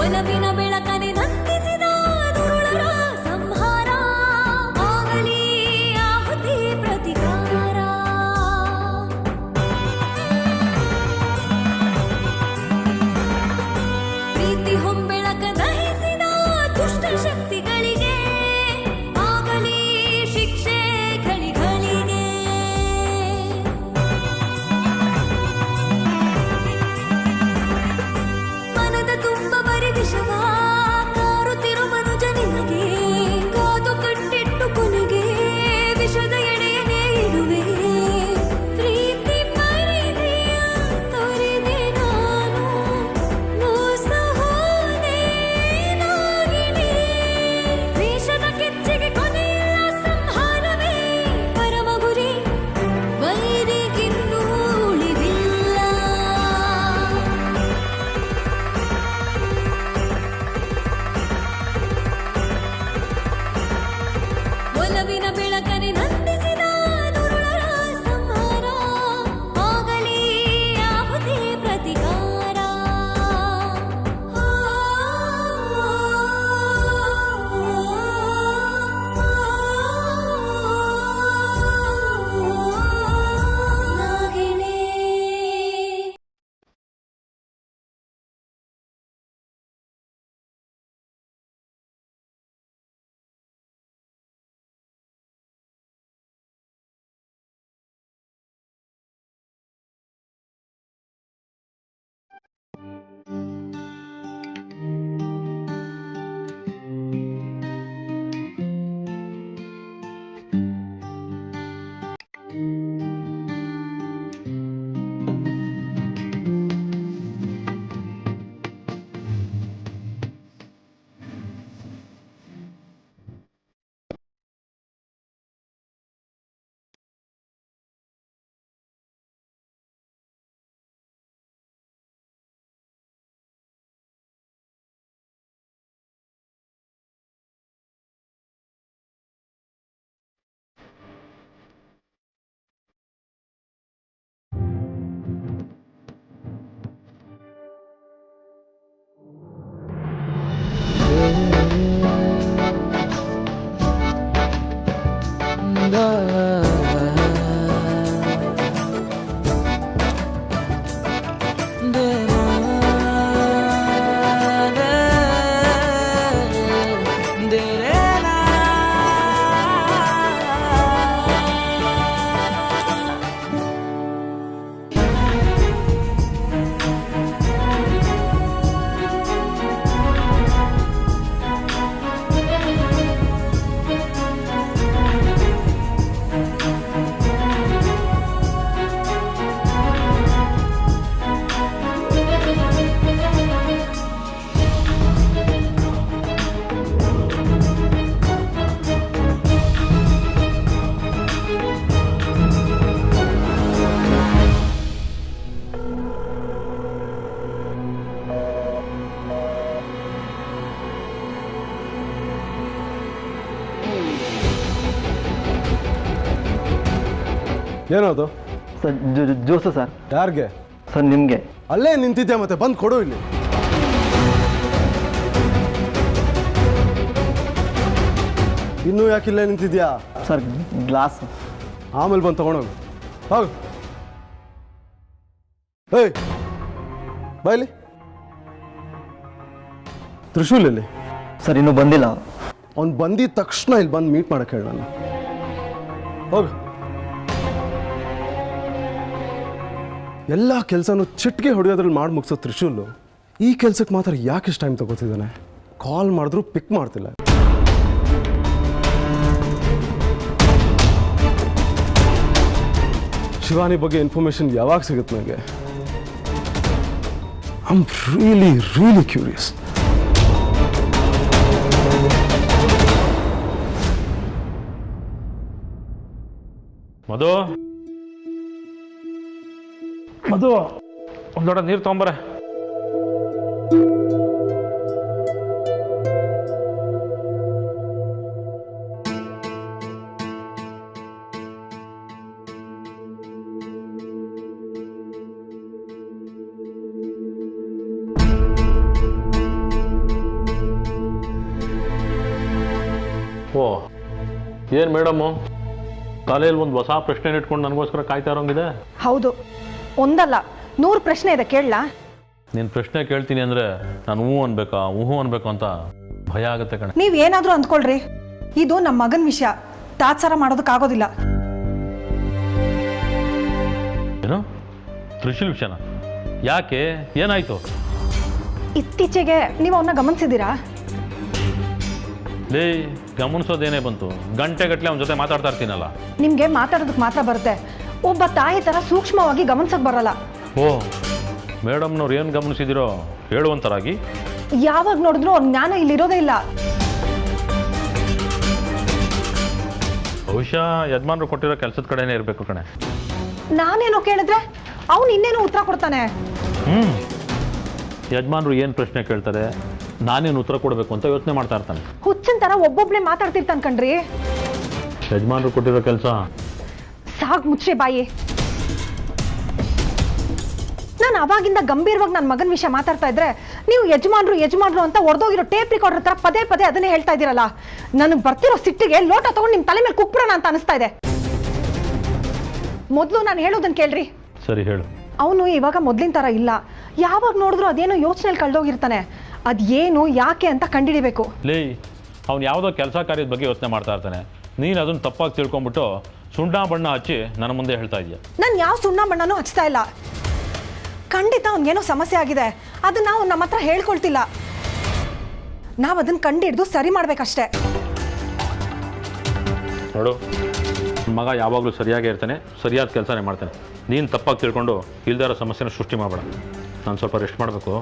ಒಲವಿನ ಬೆಳಕನೆ ನಂದಿಸಿದ ದುರುಳರ ಸಂಹಾರ ಆಗಲಿ ಆಹುತಿ ಪ್ರತಿಕಾರ. ಪ್ರೀತಿ ಹೊಂಬೆಳಕ ದಹಿಸಿದ ದುಷ್ಟ ಶಕ್ತಿಗಳಿಗೆ ಆಗಲಿ ಶಿಕ್ಷೆ ಘಳಿಗಳಿಗೆ. ಮನದ ತುಂಬ ಬರಿ ವಿಷವ ಕಾರುತ್ತಿರು ಮನುಜ ನಿನಗೆ ಕಾದು ಕಟ್ಟಿಟ್ಟು ಕೊನೆಗೆ ವಿಷದ ಎಡೆಯನೇ ಇಡುವೆ. ಪ್ರೀತಿ ಮರಿದೆಯ ತೊರೆದೆ ನಾನು ಮೋಸ ಹೋದೆ ನಾಗಿಣೆ. ವೇಷದ ಕೆಚ್ಚೆಗೆ ಕೊನೆಯಿಲ್ಲ ಸಂಹಾರವೇ ಪರಮ ಗುರಿ ವೈರಿಗಿನ್ನೂ ಉಳಿವಿಲ್ಲ. ಒಲವಿನ ಬೆಳಕನೆ ನಂದಿಸಿದ ದುರುಳರ ಸಂಹಾರ ಆಗಲಿ ಆಹುತಿ ಪ್ರತಿಕಾರ. ನಾಗಿಣೆ. ಏನದು ಸರ್ ಜ್ಯೂಸು ಸರ್. ಯಾರಿಗೆ? ಸರ್ ನಿಮಗೆ. ಅಲ್ಲೇ ನಿಂತಿದ್ಯಾ ಮತ್ತೆ ಬಂದು ಕೊಡು ಇಲ್ಲಿ. ಇನ್ನೂ ಯಾಕಿಲ್ಲೇ ನಿಂತಿದ್ಯಾ? Sir glass. ಆಮೇಲೆ ಬಂದು ತಗೊಂಡೋಗು. ಹೋಗು. ಏಯ್ ಬಾಯ್ಲಿ. ತ್ರಿಶೂಲ್ ಇಲ್ಲಿ? ಸರ್ ಇನ್ನೂ ಬಂದಿಲ್ಲ. ಅವ್ನು ಬಂದಿದ ತಕ್ಷಣ ಇಲ್ಲಿ ಬಂದು ಮೀಟ್ ಮಾಡಕ್ಕೆ ಹೇಳ ನಾನು. ಹೋಗು. ಎಲ್ಲ ಕೆಲಸನೂ ಚಿಟ್ಗೆ ಹೊಡೆಯೋದ್ರಲ್ಲಿ ಮಾಡಿ ಮುಗಿಸೋ ತ್ರಿಶೂಲು ಈ ಕೆಲಸಕ್ಕೆ ಮಾತ್ರ ಯಾಕೆ ಇಷ್ಟು ಟೈಮ್ ತಗೋತಿದ್ದಾನೆ? ಕಾಲ್ ಮಾಡಿದ್ರು ಪಿಕ್ ಮಾಡ್ತಿಲ್ಲ. ಶಿವಾನಿ ಬಗ್ಗೆ ಇನ್ಫಾರ್ಮೇಶನ್ ಯಾವಾಗ ಸಿಗುತ್ತೆ ನನಗೆ? I am really curious. Madhu Madhu ಒಂದು ಲೋಟ ನೀರು ತೊಗೊಂಬರ. ಓ ಏನು ಮೇಡಮ್ಮು ತಲೆಯಲ್ಲಿ ಒಂದು ಹೊಸ ಪ್ರಶ್ನೆ ಇಟ್ಕೊಂಡು ನನಗೋಸ್ಕರ ಕಾಯ್ತಾ ಇರೋಂಗಿದೆ. ಹೌದು, ಒಂದಲ್ಲ 100 ಪ್ರಶ್ನೆ ಇದೆ, ಕೇಳಲಾ? ನೀನು ಪ್ರಶ್ನೆ ಕೇಳ್ತೀನಿ ಅಂದರೆ ನಾನು ಹ್ಞೂ ಅನ್ಬೇಕಾ ಹ್ಞೂ ಅನ್ಬೇಕು ಅಂತ ಭಯ ಆಗುತ್ತೆ ಕಣೆ. ನೀವ್ ಏನಾದ್ರೂ ಅಂದ್ಕೊಳ್ರಿ, ಇದು ನಮ್ಮ ಮಗನ ವಿಷಯ, ತಾತ್ಸಾರ ಮಾಡೋದಕ್ಕಾಗೋದಿಲ್ಲ. ಏನು ತ್ರಿಶೂಲ್ ವಿಷಯನ? ಯಾಕೆ, ಏನಾಯ್ತು? ಇತ್ತೀಚೆಗೆ ನೀವು ಅವನ್ನ ಗಮನಿಸಿದ್ದೀರಾ? ಲೇ ಗಮನಿಸೋದೇನೇ ಬಂತು, ಗಂಟೆಗಟ್ಟಲೆ ಅವನ ಜೊತೆ ಮಾತಾಡ್ತಾ ಇರ್ತೀನಲ್ಲ. ನಿಮ್ಗೆ ಮಾತಾಡೋದಕ್ಕೆ ಮಾತ್ರ ಬರುತ್ತೆ, ಒಬ್ಬ ತಾಯಿ ತರ ಸೂಕ್ಷ್ಮವಾಗಿ ಗಮನಿಸಕ್ ಬರಲ್ಲ. ಓ ಮೇಡಮ್ನವ್ರು ಏನು ಗಮನಿಸಿದಿರೋ ಹೇಳುವಂತರಾಗಿ. ಯಾವಾಗ ನೋಡಿದ್ರು ಅವ್ರ ಜ್ಞಾನ ಇಲ್ಲಿರೋದೇ ಇಲ್ಲ. ಬಹುಶಃ ಯಜಮಾನ್ರು ಕೊಟ್ಟಿರೋ ಕೆಲಸದ ಕಡೆನೇ ಇರಬೇಕು ಕಣೆ. ನಾನೇನೋ ಕೇಳಿದ್ರೆ ಅವನು ಇನ್ನೇನೋ ಉತ್ತರ ಕೊಡ್ತಾನೆ. ಯಜಮಾನ್ರು ಏನು ಪ್ರಶ್ನೆ ಕೇಳ್ತಾರೆ, ನಾನೇನು ಉತ್ತರ ಕೊಡಬೇಕು ಅಂತ ಯೋಚನೆ ಮಾಡ್ತಾ ಇರ್ತಾನೆ. ಹುಚ್ಚಿನ ತರ ಒಬ್ಬೊಬ್ಳೆ ಮಾತಾಡ್ತಿರ್ತಾನೆ ಕಣ್ರಿ. ಯಜಮಾನ್ರು ಕೊಟ್ಟಿರೋ ಕೆಲಸ. ಸಾಗ್ ಮುಚ್ಚೆ ಬಾಯಿ. ನಾನು ಅವಾಗಿಂದ ಗಂಭೀರವಾಗಿ ನನ್ನ ಮಗನ ವಿಷಯ ಮಾತಾಡ್ತಾ ಇದ್ರೆ ನೀವು ಯಜಮಾನ್ರು ಅಂತ ಹೊಡೆದೋಗಿರೋ ಟೇಪ್ ರೆಕಾರ್ಡರ್ ತರ ಪದೇ ಪದೇ ಅದನ್ನೇ ಹೇಳ್ತಾ ಇದ್ದೀರಲ್ಲ. ನನಗೆ ಬರ್ತಿರೋ ಸಿಟ್ಟಿಗೆ ಲೋಟ ತಗೊಂಡು ನಿಮ್ಮ ತಲೆ ಮೇಲೆ ಕುಕ್ಬಿಡೋಣ ಅಂತ ಅನಿಸ್ತಾ ಇದೆ. ಮೊದಲು ನಾನು ಹೇಳೋದನ್ನ ಕೇಳ್ರಿ. ಸರಿ ಹೇಳು. ಅವನು ಇವಾಗ ಮೊದಲಿನ ತರ ಇಲ್ಲ. ಯಾವಾಗ ನೋಡಿದ್ರು ಅದೇನೋ ಯೋಚನೆಯಲ್ಲಿ ಕಳೆದೋಗಿರ್ತಾನೆ. ಅದೇನು ಯಾಕೆ ಅಂತ ಕಂಡಿಡಿಬೇಕು. ಲೇ ಅವ್ನು ಯಾವುದೋ ಕೆಲಸ ಕಾರ್ಯದ ಬಗ್ಗೆ ಯೋಚನೆ ಮಾಡ್ತಾ ಇರ್ತಾನೆ, ನೀನು ಅದನ್ನು ತಪ್ಪಾಗಿ ತಿಳ್ಕೊಂಬಿಟ್ಟು ಸುಣ್ಣ ಬಣ್ಣ ಹಚ್ಚಿ ನನ್ನ ಮುಂದೆ ಹೇಳ್ತಾ ಇದೆಯಾ? ನಾನು ಯಾವ ಸುಣ್ಣ ಬಣ್ಣನೂ ಹಚ್ತಾ ಇಲ್ಲ. ಖಂಡಿತ ಅವ್ನಿಗೇನೋ ಸಮಸ್ಯೆ ಆಗಿದೆ, ಅದನ್ನ ನಾವು ನಮ್ಮ ಹತ್ರ ಹೇಳ್ಕೊಳ್ತಿಲ್ಲ. ನಾವು ಅದನ್ನ ಕಂಡಿಡ್ದು ಸರಿ ಮಾಡ್ಬೇಕಷ್ಟೇ. ನೋಡು, ಮಗ ಯಾವಾಗಲೂ ಸರಿಯಾಗೇ ಇರ್ತಾನೆ, ಸರಿಯಾದ ಕೆಲಸನೇ ಮಾಡ್ತಾನೆ. ನೀನು ತಪ್ಪಾಗಿ ತಿಳ್ಕೊಂಡು ಇಲ್ದಾರ ಸಮಸ್ಯೆನ ಸೃಷ್ಟಿ ಮಾಡಬೇಡ. ನಾನು ಸ್ವಲ್ಪ ರೆಸ್ಟ್ ಮಾಡಬೇಕು,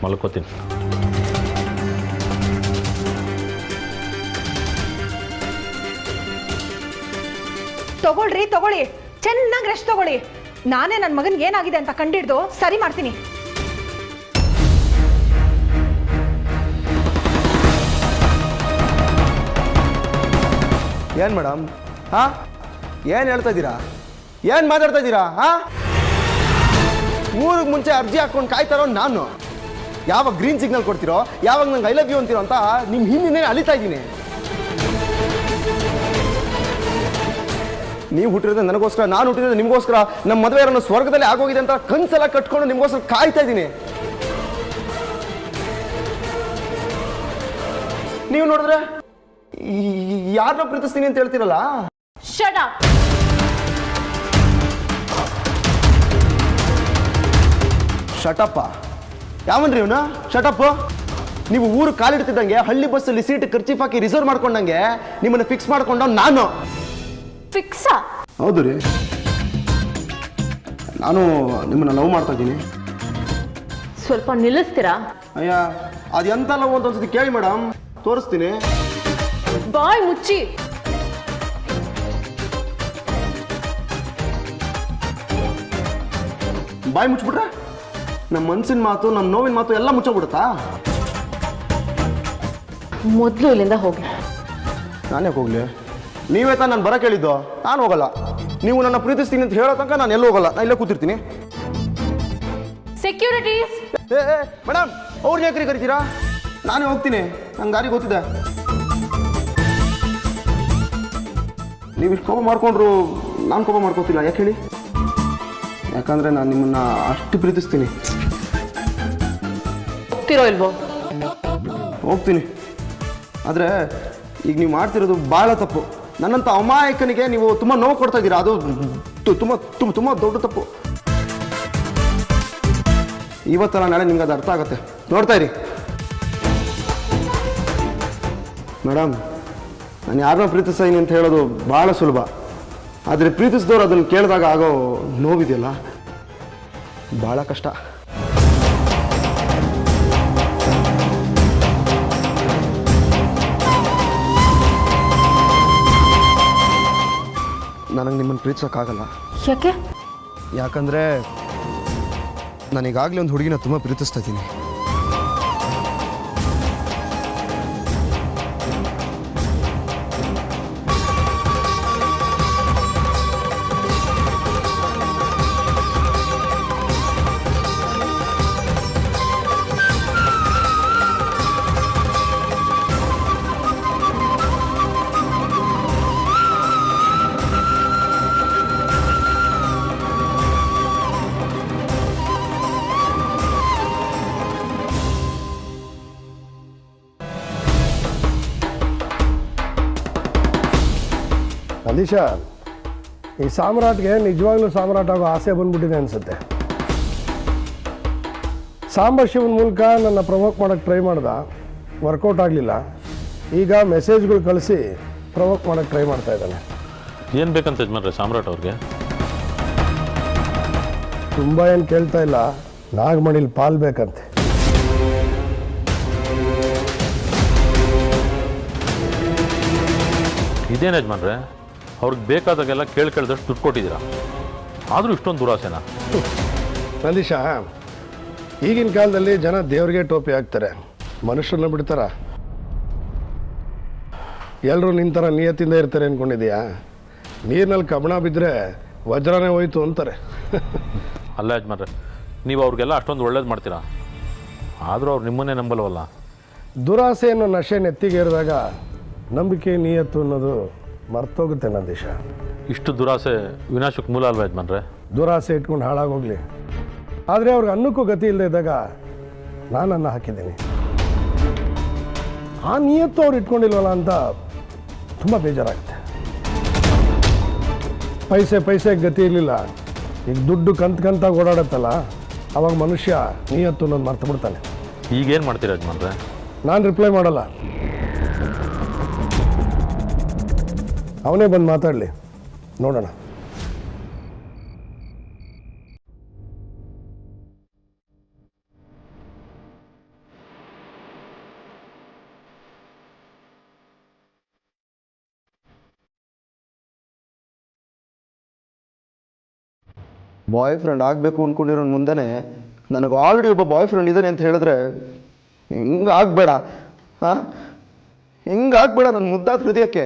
ಮಲ್ಕೋತೀನಿ. ತಗೊಳ್ಳಿ, ಚೆನ್ನಾಗಿ ರೆಸ್ಟ್ ತಗೊಳ್ಳಿ. ನಾನೇ ನನ್ನ ಮಗನಿಗೆ ಏನಾಗಿದೆ ಅಂತ ಕಂಡಿಡ್ದು ಸರಿ ಮಾಡ್ತೀನಿ. ಏನು ಮೇಡಮ್, ಹಾಂ ಏನು ಹೇಳ್ತಾ ಇದ್ದೀರಾ, ಏನು ಮಾತಾಡ್ತಾ ಇದ್ದೀರಾ? ಹಾಂ, ಊರಿಗೆ ಮುಂಚೆ ಅರ್ಜಿ ಹಾಕ್ಕೊಂಡು ಕಾಯ್ತಾರೋ ನಾನು. ಯಾವಾಗ ಗ್ರೀನ್ ಸಿಗ್ನಲ್ ಕೊಡ್ತೀರೋ, ಯಾವಾಗ ನಂಗೆ ಐ ಲವ್ ಯು ಅಂತೀರೋ ಅಂತ ನಿಮ್ಮ ಹಿಂದಿನೇ ಅಲಿತಾ ಇದ್ದೀನಿ. ನೀವು ಹುಟ್ಟಿರೋದು ನನಗೋಸ್ಕರ, ನಾನು ಹುಟ್ಟಿರೋದು ನಿಮಗೋಸ್ಕರ. ನಮ್ಮ ಮದುವೆ ಅನ್ನೋ ಸ್ವರ್ಗದಲ್ಲಿ ಆಗೋಗಿದೆ ಅಂತ ಕನ್ಸೆಲ್ಲ ಕಟ್ಕೊಂಡು ನಿಮಗೋಸ್ಕರ ಕಾಯ್ತಾ ಇದ್ದೀನಿ. ನೀವು ನೋಡಿದ್ರೆ ಯಾರನ್ನ ಪ್ರೀತಿಸ್ತೀನಿ ಅಂತ ಹೇಳ್ತೀರಲ್ಲ. ಶಟಪ್ಪ ಯಾವನ್ರಿ ಇವನು? ಶಟಪ್. ನೀವು ಊರು ಕಾಲಿಡ್ತಿದ್ದಂಗೆ ಹಳ್ಳಿ ಬಸ್ಸಲ್ಲಿ ಸೀಟ್ ಖರ್ಚೀಫ್ ಹಾಕಿ ರಿಸರ್ವ್ ಮಾಡ್ಕೊಂಡಂಗೆ ನಿಮ್ಮನ್ನು ಫಿಕ್ಸ್ ಮಾಡ್ಕೊಂಡ ನಾನು. ಫಿಕ್ಸಾ? ಹೌದು ರೀ, ನಾನು ನಿಮ್ಮನ್ನ ಲವ್ ಮಾಡ್ತಾ ಇದ್ದೀನಿ. ಸ್ವಲ್ಪ ನಿಲ್ಲಿಸ್ತೀರಾ? ಅಯ್ಯ, ಅದು ಎಂತ ಲವ್ ಅಂತ ಒಂದ್ಸತಿ ಕೇಳಿ ಮೇಡಮ್, ತೋರಿಸ್ತೀನಿ. ಬಾಯ್ ಮುಚ್ಚಿ. ಬಾಯಿ ಮುಚ್ಚಿಬಿಟ್ರೆ ನಮ್ಮ ಮನ್ಸಿನ ಮಾತು, ನಮ್ಮ ನೋವಿನ ಮಾತು ಎಲ್ಲ ಮುಚ್ಚೋಗ್ಬಿಡುತ್ತಾ? ಮೊದಲು ಇಲ್ಲಿಂದ ಹೋಗಿ. ನಾನೇ ಹೋಗ್ಲಿ? ನೀವೇ ತಾನು ನಾನು ಬರೋಕೆ ಹೇಳಿದ್ದು. ನಾನು ಹೋಗಲ್ಲ. ನೀವು ನನ್ನ ಪ್ರೀತಿಸ್ತೀನಿ ಅಂತ ಹೇಳೋ ತನಕ ನಾನು ಎಲ್ಲೂ ಹೋಗಲ್ಲ. ನಾನು ಇಲ್ಲೇ ಕೂತಿರ್ತೀನಿ. ಸೆಕ್ಯೂರಿಟೀಸ್. ಮೇಡಮ್, ಅವ್ರು ಯಾಕ್ರಿ ಕರಿತೀರಾ? ನಾನೇ ಹೋಗ್ತೀನಿ, ನಂಗೆ ದಾರಿ ಗೊತ್ತಿದೆ. ನೀವು ಇಷ್ಟು ಕೋಪ ಮಾಡ್ಕೊಂಡ್ರು ನಾನು ಕೋಪ ಮಾಡ್ಕೋತಿಲ್ಲ. ಯಾಕೆ ಹೇಳಿ? ಯಾಕಂದರೆ ನಾನು ನಿಮ್ಮನ್ನು ಅಷ್ಟು ಪ್ರೀತಿಸ್ತೀನಿ. ಹೋಗ್ತಿರೋ ಇಲ್ವೋ? ಹೋಗ್ತೀನಿ. ಆದರೆ ಈಗ ನೀವು ಮಾಡ್ತಿರೋದು ಭಾಳ ತಪ್ಪು. ನನ್ನಂಥ ಅಮಾಯಕನಿಗೆ ನೀವು ತುಂಬ ನೋವು ಕೊಡ್ತಾ ಇದ್ದೀರಾ. ಅದು ತುಂಬ ತುಂಬ ತುಂಬ ದೊಡ್ಡ ತಪ್ಪು. ಇವತ್ತಲ್ಲ ನಾಳೆ ನಿಮ್ಗೆ ಅದು ಅರ್ಥ ಆಗುತ್ತೆ, ನೋಡ್ತಾ ಇರಿ. ಮೇಡಮ್, ನಾನು ಯಾರನ್ನ ಪ್ರೀತಿಸ್ತೀನಿ ಅಂತ ಹೇಳೋದು ಭಾಳ ಸುಲಭ. ಆದರೆ ಪ್ರೀತಿಸಿದವ್ರು ಅದನ್ನು ಕೇಳಿದಾಗ ಆಗೋ ನೋವಿದೆಯಲ್ಲ, ಭಾಳ ಕಷ್ಟ. ನನಗೆ ನಿಮ್ಮನ್ನು ಪ್ರೀತಿಸೋಕ್ಕಾಗಲ್ಲ. ಯಾಕೆ? ಯಾಕಂದರೆ ನಾನೀಗಾಗಲೇ ಒಂದು ಹುಡುಗಿನ ತುಂಬ ಪ್ರೀತಿಸ್ತಾ ಇದ್ದೀನಿ. ನಂದೀಶ, ಈ ಸಾಮ್ರಾಟ್ಗೆ ನಿಜವಾಗ್ಲೂ ಸಾಮ್ರಾಟ್ ಆಗೋ ಆಸೆ ಬಂದ್ಬಿಟ್ಟಿದೆ ಅನಿಸುತ್ತೆ. ಸಾಂಬಶಿವನ ಮೂಲಕ ನನ್ನ ಪ್ರವೋಕ್ ಮಾಡೋಕ್ಕೆ ಟ್ರೈ ಮಾಡ್ದ, ವರ್ಕೌಟ್ ಆಗಲಿಲ್ಲ. ಈಗ ಮೆಸೇಜ್ಗಳು ಕಳಿಸಿ ಪ್ರವೋಕ್ ಮಾಡೋಕ್ಕೆ ಟ್ರೈ ಮಾಡ್ತಾ ಇದ್ದಾನೆ. ಏನು ಬೇಕಂತ ಯಜಮಾನ್ರೆ ಸಾಮ್ರಾಟ್ ಅವ್ರಿಗೆ? ತುಂಬ ಏನು ಕೇಳ್ತಾ ಇಲ್ಲ, ನಾಗಮಣಿಲಿ ಪಾಲ್ ಬೇಕಂತೆ. ಇದೇನು ಯಜಮಾನ್ರೆ, ಅವ್ರಿಗೆ ಬೇಕಾದಾಗೆಲ್ಲ ಕೇಳ್ದಷ್ಟು ದುಡ್ಡು ಕೊಟ್ಟಿದ್ದೀರಾ, ಆದರೂ ಇಷ್ಟೊಂದು ದುರಾಸೆನಾ? ನಂದೀಶ, ಈಗಿನ ಕಾಲದಲ್ಲಿ ಜನ ದೇವ್ರಿಗೆ ಟೋಪಿ ಹಾಕ್ತಾರೆ, ಮನುಷ್ಯರನ್ನ ಬಿಡ್ತಾರ? ಎಲ್ಲರೂ ನಿನ್ನ ಥರ ನಿಯತ್ತಿಂದ ಇರ್ತಾರೆ ಅಂದ್ಕೊಂಡಿದೀಯಾ? ನೀರಿನಲ್ಲಿ ಕಬ್ಬಣ ಬಿದ್ದರೆ ವಜ್ರನೇ ಹೋಯ್ತು ಅಂತಾರೆ. ಅಲ್ಲ ಯಜಮಾನ್ರೆ, ನೀವು ಅವ್ರಿಗೆಲ್ಲ ಅಷ್ಟೊಂದು ಒಳ್ಳೇದು ಮಾಡ್ತೀರಾ, ಆದರೂ ಅವ್ರು ನಿಮ್ಮನ್ನೇ ನಂಬಲ್ವಲ್ಲ. ದುರಾಸೆ ಅನ್ನೋ ನಶೆ ನೆತ್ತಿಗೇರಿದಾಗ ನಂಬಿಕೆ ನಿಯತ್ತು ಅನ್ನೋದು ಮರ್ತೋಗುತ್ತೆ ನಂದೀಶ. ಇಷ್ಟು ದುರಾಸೆ ವಿನಾಶಕ್ಕೆ ಮೂಲ ಅಲ್ವಾ ಯಜಮಾನ್ರೆ? ದುರಾಸೆ ಇಟ್ಕೊಂಡು ಹಾಳಾಗೋಗ್ಲಿ, ಆದರೆ ಅವ್ರಿಗೆ ಅನ್ನಕ್ಕೂ ಗತಿ ಇಲ್ಲದೆ ಇದ್ದಾಗ ನಾನು ಅನ್ನ ಹಾಕಿದ್ದೀನಿ. ಆ ನಿಯತ್ತು ಅವ್ರು ಇಟ್ಕೊಂಡಿಲ್ವಲ್ಲ ಅಂತ ತುಂಬ ಬೇಜಾರಾಗುತ್ತೆ. ಪೈಸೆಗೆ ಗತಿ ಇರಲಿಲ್ಲ, ಈಗ ದುಡ್ಡು ಕಂತಾಗಿ ಓಡಾಡುತ್ತಲ್ಲ, ಅವಾಗ ಮನುಷ್ಯ ನಿಯತ್ತು ಅನ್ನೋದು ಮರ್ತು ಬಿಡ್ತಾನೆ. ಈಗೇನು ಮಾಡ್ತೀರಾ ಯಜಮಾನ್ರೆ? ನಾನು ರಿಪ್ಲೈ ಮಾಡಲ್ಲ, ಅವನೇ ಬಂದು ಮಾತಾಡಲಿ, ನೋಡೋಣ. ಬಾಯ್ ಫ್ರೆಂಡ್ ಆಗಬೇಕು ಅಂದ್ಕೊಂಡಿರೋ ಮುಂದೆನೇ ನನಗೆ ಆಲ್ರೆಡಿ ಒಬ್ಬ ಬಾಯ್ ಫ್ರೆಂಡ್ ಇದ್ದಾನೆ ಅಂತ ಹೇಳಿದ್ರೆ ಹಿಂಗೆ ಆಗಬೇಡ, ಹಾಂ, ಹಿಂಗೆ ಆಗಬೇಡ ನನ್ನ ಮುದ್ದಾದ ಹೃದಯಕ್ಕೆ.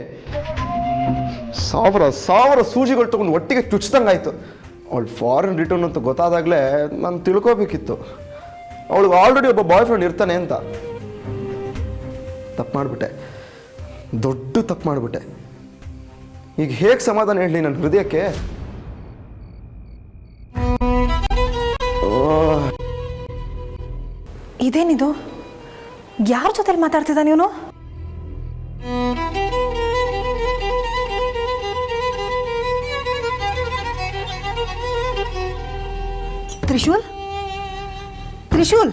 ಸಾವಿರ ಸೂಜಿಗಳು ತೊಗೊಂಡು ಒಟ್ಟಿಗೆ ಚುಚ್ಚಿದಂಗಾಯ್ತು. ಅವಳು ಫಾರಿನ್ ರಿಟರ್ನ್ ಅಂತ ಗೊತ್ತಾದಾಗಲೇ ನಾನು ತಿಳ್ಕೊಬೇಕಿತ್ತು ಅವಳಿಗೆ ಆಲ್ರೆಡಿ ಒಬ್ಬ ಬಾಯ್ ಫ್ರೆಂಡ್ ಇರ್ತಾನೆ ಅಂತ. ತಪ್ಪು ಮಾಡಿಬಿಟ್ಟೆ, ದೊಡ್ಡ ತಪ್ಪು ಮಾಡಿಬಿಟ್ಟೆ. ಈಗ ಹೇಗೆ ಸಮಾಧಾನ ಹೇಳಲಿ ನನ್ನ ಹೃದಯಕ್ಕೆ? ಇದೇನಿದು? ಯಾರ ಜೊತೆಲಿ ಮಾತಾಡ್ತಿದ್ದ ನೀನು? ತ್ರಿಶೂಲ್, ತ್ರಿಶೂಲ್,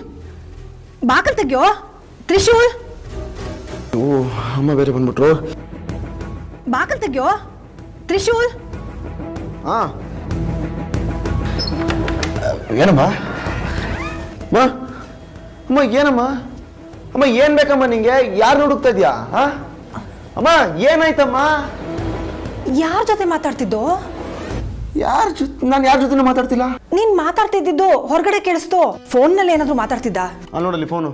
ಬಾಕಲ್ ತೆಗ್ಯೋ. ತ್ರಿಶೂಲ್, ಓ ಅಮ್ಮ ಬೇರೆ ಬಂದ್ಬಿಟ್ರು. ಬಾಕಲ್ ತೆಗ್ಯೋ. ತ್ರಿಶೂಲ್, ಹಾಂ, ಏನಮ್ಮ? ಅಮ್ಮ ಅಮ್ಮ ಏನಮ್ಮ? ಅಮ್ಮ ಏನು ಬೇಕಮ್ಮ ನಿಂಗೆ? ಯಾರು ಹುಡುಕ್ತಾ ಇದೆಯಾ? ಹಾಂ ಅಮ್ಮ, ಏನಾಯ್ತಮ್ಮ? ಯಾರ ಜೊತೆ ಮಾತಾಡ್ತಿದ್ದು? ನಾನು ಯಾರ ಜೊತೆ ಮಾತಾಡ್ತಿಲ್ಲ. ನೀನ್ ಮಾತಾಡ್ತಿದ್ದು ಹೊರಗಡೆ ಕೇಳಿಸ್ತು. ಫೋನ್ನಲ್ಲಿ ಏನಾದ್ರು ಮಾತಾಡ್ತಿದ್ದ? ಅಲ್ಲಿ ನೋಡಲ್ಲಿ ಫೋನು,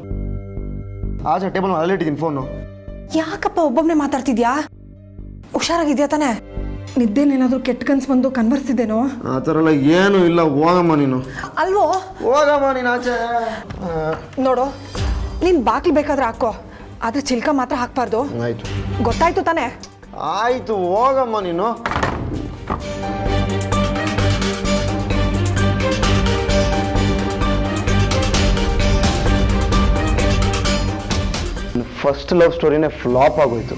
ಆಚೆ ಟೇಬಲ್ ಅಲ್ಲಿ ಇಟ್ಟಿದ್ದೀನಿ ಫೋನು. ಯಾಕಪ್ಪ ಒಬ್ಬೊಬ್ನೇ ಮಾತಾಡ್ತಿದ್ಯಾ? ಹುಷಾರಾಗಿದ್ಯಾ ತಾನೆ? ನಿದ್ದೇನೇನಾದ್ರೂ ಕೆಟ್ಟ ಕನ್ಸು ಬಂದು ಕನ್ವರ್ಸಿದ್ದೇನೋ? ಆ ಥರ ಎಲ್ಲ ಏನೂ ಇಲ್ಲ, ಹೋಗಮ್ಮ ನೀನು. ಅಲ್ವೋ, ಹೋಗಮ್ಮ ನೀನು ಆಚೆ. ನೋಡು, ನೀನ್ ಬಾಕ್ಲಿ ಬೇಕಾದ್ರೆ ಹಾಕೋ, ಆದ್ರೆ ಚಿಲ್ಕ ಮಾತ್ರ ಹಾಕ್ಬಾರ್ದು. ಆಯ್ತು, ಗೊತ್ತಾಯ್ತು ತಾನೆ? ಆಯ್ತು, ಹೋಗಮ್ಮ ನೀನು. ಫಸ್ಟ್ ಲವ್ ಸ್ಟೋರಿನೇ ಫ್ಲಾಪ್ ಆಗೋಯ್ತು.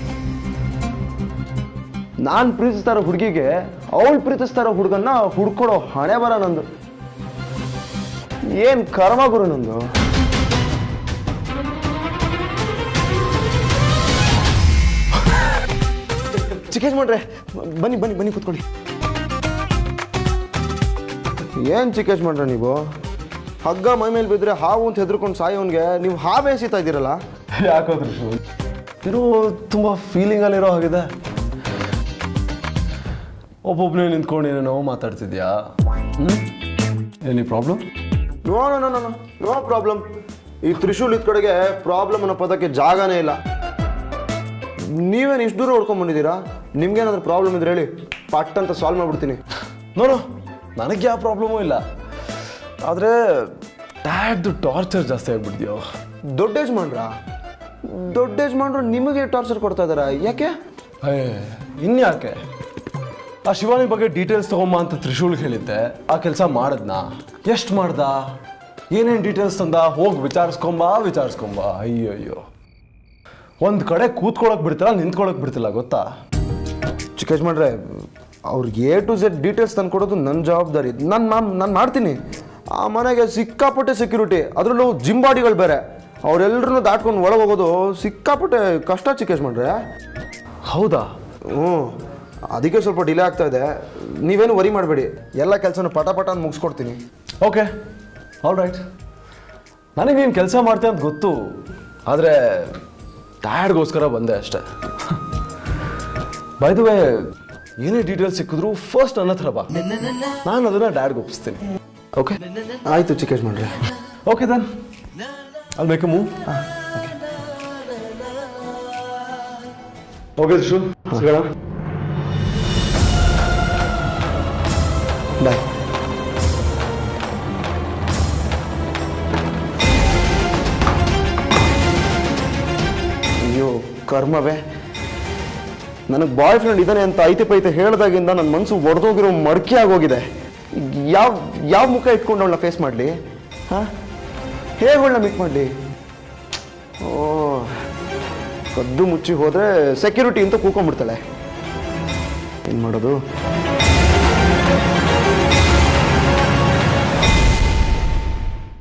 ನಾನು ಪ್ರೀತಿಸ್ತಾ ಇರೋ ಹುಡುಗಿಗೆ ಅವಳು ಪ್ರೀತಿಸ್ತಾ ಇರೋ ಹುಡುಗನ್ನ ಹುಡ್ಕೊಡೋ ಹಣೆ ಬರ ನಂದು. ಏನ್ ಕರ್ಮ ಗುರು ನಂದು. ಚಿಕ್ಕೇಶ್ ಮಾಡ್ರೆ, ಬನ್ನಿ ಬನ್ನಿ ಬನ್ನಿ ಕೂತ್ಕೊಳ್ಳಿ. ಏನ್ ಚಿಕ್ಕೇಶ್ ಮಾಡ್ರೆ ನೀವು? ಹಗ್ಗ ಮೈ ಮೇಲೆ ಬಿದ್ದರೆ ಹಾವು ಅಂತ ಹೆದರ್ಕೊಂಡು ಸಾಯೋನ್ಗೆ ನೀವು ಹಾವೇ ಎಸಿತಾ ಇದ್ದೀರಲ್ಲ? ಯಾಕೋದ್ರಿ ಇರೋ ತುಂಬ ಫೀಲಿಂಗಲ್ಲಿರೋ ಹಾಗಿದೆ. ಒಬ್ಬೊಬ್ಬನೇ ನಿಂತ್ಕೊಂಡು ಏನೇನೋ ಮಾತಾಡ್ತಿದ್ಯಾ? Any problem? No no no no no problem. ಈ ತ್ರಿಶೂಲ್ ಇದ್ ಕಡೆಗೆ ಪ್ರಾಬ್ಲಮ್ ಅನ್ನೋ ಪದಕ್ಕೆ ಜಾಗನೇ ಇಲ್ಲ. ನೀವೇನು ಇಷ್ಟು ದೂರ ಹೊಡ್ಕೊಂಡ್ಬಂದಿದ್ದೀರಾ? ನಿಮ್ಗೇನಾದ್ರೂ ಪ್ರಾಬ್ಲಮ್ ಇದ್ರೆ ಹೇಳಿ, ಪಟ್ ಅಂತ ಸಾಲ್ವ್ ಮಾಡ್ಬಿಡ್ತೀನಿ. ನೋಡು, ನನಗೆ ಯಾವ ಪ್ರಾಬ್ಲಮೂ ಇಲ್ಲ, ಆದರೆ ಡ್ಯಾಡ್ದು ಟಾರ್ಚರ್ ಜಾಸ್ತಿ ಆಗ್ಬಿಡ್ತೀಯೋ. ದೊಡ್ಡ ಯಜಮಾನ್ರು ನಿಮಗೆ ಟಾರ್ಚರ್ ಕೊಡ್ತಾ ಇದಾರಾ? ಯಾಕೆ? ಇನ್ಯಾಕೆ? ಆ ಶಿವಾನಿ ಬಗ್ಗೆ ಡೀಟೇಲ್ಸ್ ತಗೊಂಬ ಅಂತ ತ್ರಿಶೂಲ್ಗೆ ಹೇಳಿದ್ದೆ, ಆ ಕೆಲಸ ಮಾಡಿದ್ನಾ? ಎಷ್ಟು ಮಾಡ್ದ? ಏನೇನು ಡೀಟೇಲ್ಸ್ ತಂದ? ಹೋಗಿ ವಿಚಾರಿಸ್ಕೊಂಬ. ಅಯ್ಯೋ, ಒಂದು ಕಡೆ ಕೂತ್ಕೊಳಕ್ ಬಿಡ್ತಿಲ್ಲ, ನಿಂತ್ಕೊಳಕ್ ಬಿಡ್ತಿಲ್ಲ, ಗೊತ್ತಾ? ಚಿಕ್ಕ ಯಜಮಾನ್ರೆ, ಅವ್ರಿಗೆ A to Z ಡೀಟೇಲ್ಸ್ ತಂದು ಕೊಡೋದು ನನ್ನ ಜವಾಬ್ದಾರಿ. ನಾನು ಮಾಡ್ತೀನಿ. ಆ ಮನೆಗೆ ಸಿಕ್ಕಾಪಟ್ಟೆ ಸೆಕ್ಯೂರಿಟಿ, ಅದರಲ್ಲೂ ಜಿಮ್ ಬಾಡಿಗಳು ಬೇರೆ. ಅವರೆಲ್ಲರೂ ದಾಟ್ಕೊಂಡು ಒಳಗೆ ಹೋಗೋದು ಸಿಕ್ಕಾಪಟ್ಟೆ ಕಷ್ಟ ಚಿಕೇಶ್ ಮಾಡ್ರೆ. ಹೌದಾ? ಹ್ಞೂ, ಅದಕ್ಕೆ ಸ್ವಲ್ಪ ಡಿಲೇ ಆಗ್ತಾ ಇದೆ. ನೀವೇನು ವರಿ ಮಾಡಬೇಡಿ, ಎಲ್ಲ ಕೆಲಸನ ಪಟ ಅಂತ ಮುಗಿಸ್ಕೊಡ್ತೀನಿ. Okay, all right. ನನಗೆ ನೀನು ಕೆಲಸ ಮಾಡ್ತೆ ಅಂತ ಗೊತ್ತು, ಆದರೆ ಟಯರ್ಡ್ಗೋಸ್ಕರ ಬಂದೆ ಅಷ್ಟೆ. ಬೈ ದ ವೇ, ಏನೇ ಡೀಟೇಲ್ಸ್ ಸಿಕ್ಕಿದ್ರು ಫಸ್ಟ್ ನನ್ನ ಹತ್ರ ಬಾ, ನಾನು ಅದನ್ನು ಡ್ಯಾಡ್ಗೆ ಒಪ್ಪಿಸ್ತೀನಿ. ಓಕೆ? ಆಯಿತು ಚಿಕೇಶ್ ಮಾಡ್ರೆ. ಓಕೆ ದನ್, ಅಲ್ಲಿ ಮೇಕ್ ಮೂವ್. ಓಕೆ ತ್ರಿಶು, ಸಿಗೋಣ. ಬಾಯ್. ಅಯ್ಯೋ ಕರ್ಮವೇ, ನನಗೆ ಬಾಯ್ ಫ್ರೆಂಡ್ ಇದ್ದಾನೆ ಅಂತ ಐತೆ ಹೇಳಿದಾಗಿಂದ ನನ್ನ ಮನಸ್ಸು ಒಡೆದೋಗಿರೋ ಮಡಕೆ ಆಗೋಗಿದೆ. ಯಾವ ಮುಖ ಇಟ್ಕೊಂಡು ಅವಳನ್ನ ಫೇಸ್ ಮಾಡಲಿ? ಹಾಂ, ಹೇಗೆ ಅವಳನ್ನ ಮೀಟ್ ಮಾಡಲಿ? ಓ, ಕದ್ದು ಮುಚ್ಚಿ ಹೋದರೆ ಸೆಕ್ಯೂರಿಟಿ ಅಂತ ಕೂಕೊಂಡ್ಬಿಡ್ತಾಳೆ. ಏನು ಮಾಡೋದು?